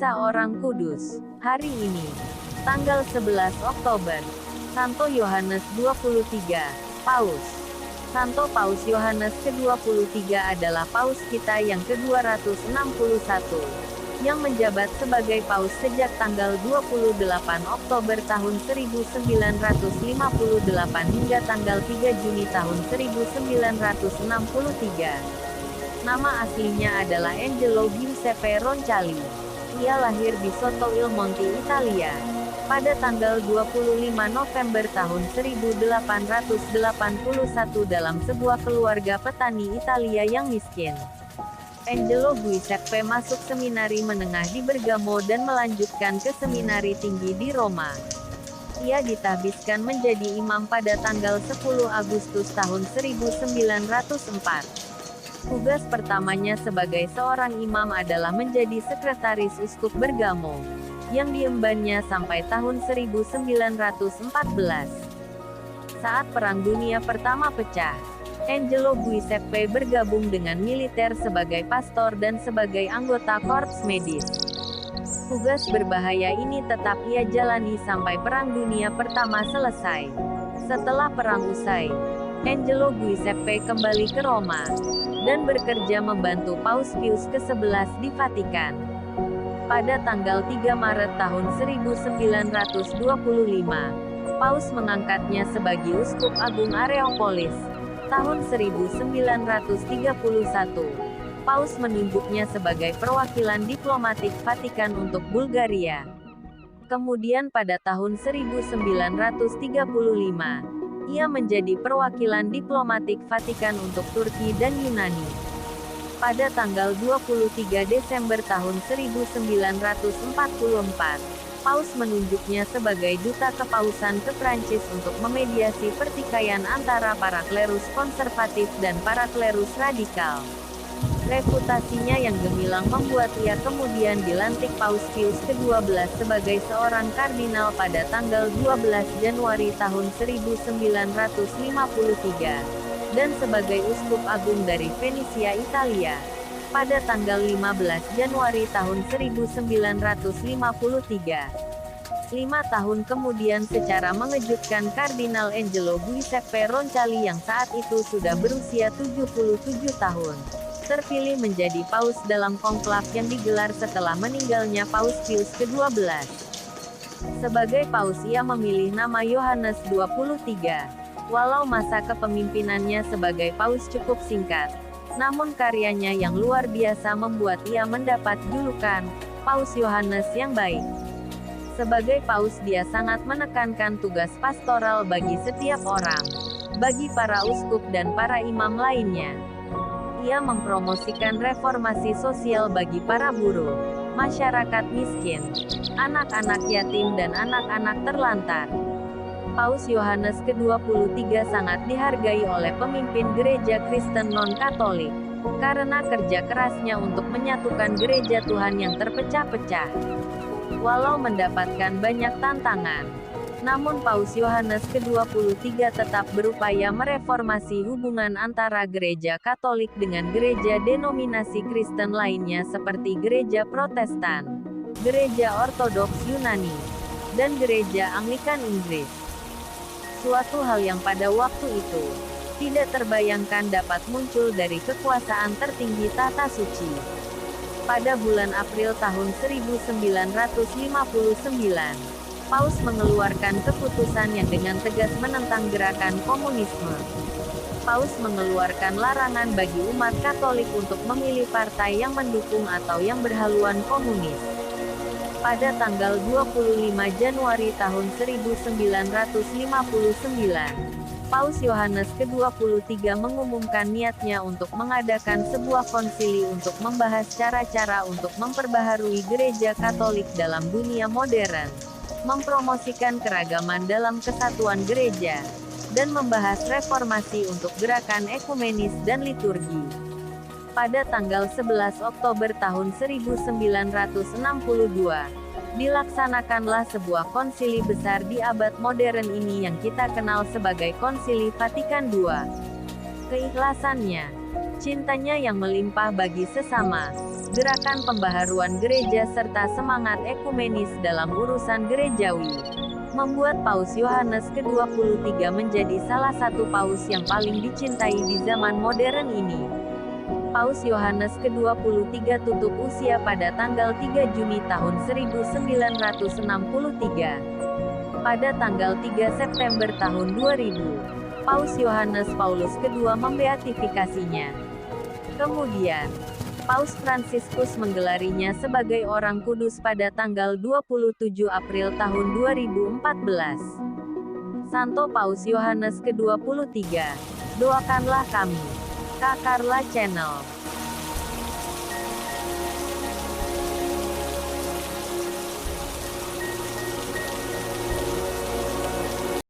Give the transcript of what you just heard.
Kisah Orang Kudus. Hari ini, tanggal 11 Oktober, Santo Yohanes 23, Paus. Santo Paus Yohanes ke-23 adalah paus kita yang ke-261, yang menjabat sebagai paus sejak tanggal 28 Oktober tahun 1958 hingga tanggal 3 Juni tahun 1963. Nama aslinya adalah Angelo Giuseppe Roncalli. Ia lahir di Sotto il Monte, Italia, pada tanggal 25 November tahun 1881 dalam sebuah keluarga petani Italia yang miskin. Angelo Giuseppe masuk seminari menengah di Bergamo dan melanjutkan ke seminari tinggi di Roma. Ia ditahbiskan menjadi imam pada tanggal 10 Agustus tahun 1904. Tugas pertamanya sebagai seorang imam adalah menjadi sekretaris uskup Bergamo, yang diembannya sampai tahun 1914. Saat Perang Dunia Pertama pecah, Angelo Giuseppe bergabung dengan militer sebagai pastor dan sebagai anggota korps medis. Tugas berbahaya ini tetap ia jalani sampai Perang Dunia Pertama selesai. Setelah perang usai, Angelo Giuseppe kembali ke Roma, dan bekerja membantu Paus Pius ke-11 di Vatikan. Pada tanggal 3 Maret tahun 1925, Paus mengangkatnya sebagai Uskup Agung Areopolis. Tahun 1931, Paus menunjuknya sebagai perwakilan diplomatik Vatikan untuk Bulgaria. Kemudian pada tahun 1935, ia menjadi perwakilan diplomatik Vatikan untuk Turki dan Yunani. Pada tanggal 23 Desember tahun 1944, Paus menunjuknya sebagai duta kepausan ke Prancis untuk memediasi pertikaian antara para klerus konservatif dan para klerus radikal. Reputasinya yang gemilang membuat ia kemudian dilantik Paus Pius ke-12 sebagai seorang kardinal pada tanggal 12 Januari tahun 1953, dan sebagai uskup agung dari Venesia, Italia, pada tanggal 15 Januari tahun 1953. 5 tahun kemudian secara mengejutkan Kardinal Angelo Giuseppe Roncalli yang saat itu sudah berusia 77 tahun. Terpilih menjadi paus dalam konklav yang digelar setelah meninggalnya Paus Pius ke-12. Sebagai paus ia memilih nama Yohanes 23. Walau masa kepemimpinannya sebagai paus cukup singkat, namun karyanya yang luar biasa membuat ia mendapat julukan Paus Yohanes yang baik. Sebagai paus dia sangat menekankan tugas pastoral bagi setiap orang, bagi para uskup dan para imam lainnya. Ia mempromosikan reformasi sosial bagi para buruh, masyarakat miskin, anak-anak yatim dan anak-anak terlantar. Paus Yohanes ke-23 sangat dihargai oleh pemimpin gereja Kristen non-Katolik, karena kerja kerasnya untuk menyatukan gereja Tuhan yang terpecah-pecah. Walau mendapatkan banyak tantangan, namun Paus Yohanes ke-23 tetap berupaya mereformasi hubungan antara gereja Katolik dengan gereja denominasi Kristen lainnya seperti gereja Protestan, gereja Ortodoks Yunani, dan gereja Anglikan Inggris. Suatu hal yang pada waktu itu tidak terbayangkan dapat muncul dari kekuasaan tertinggi Tata Suci. Pada bulan April tahun 1959, Paus mengeluarkan keputusan yang dengan tegas menentang gerakan komunisme. Paus mengeluarkan larangan bagi umat Katolik untuk memilih partai yang mendukung atau yang berhaluan komunis. Pada tanggal 25 Januari tahun 1959, Paus Yohanes ke-23 mengumumkan niatnya untuk mengadakan sebuah konsili untuk membahas cara-cara untuk memperbaharui gereja Katolik dalam dunia modern, mempromosikan keragaman dalam kesatuan gereja, dan membahas reformasi untuk gerakan ekumenis dan liturgi. Pada tanggal 11 Oktober tahun 1962, dilaksanakanlah sebuah konsili besar di abad modern ini yang kita kenal sebagai Konsili Vatikan II. Keikhlasannya, cintanya yang melimpah bagi sesama, gerakan pembaharuan gereja serta semangat ekumenis dalam urusan gerejawi, membuat Paus Yohanes ke-23 menjadi salah satu paus yang paling dicintai di zaman modern ini. Paus Yohanes ke-23 tutup usia pada tanggal 3 Juni tahun 1963. Pada tanggal 3 September tahun 2000, Paus Yohanes Paulus II membeatifikasinya. Kemudian, Paus Fransiskus menggelarinya sebagai orang kudus pada tanggal 27 April tahun 2014. Santo Paus Yohanes ke-23, doakanlah kami. Kak Carla Channel.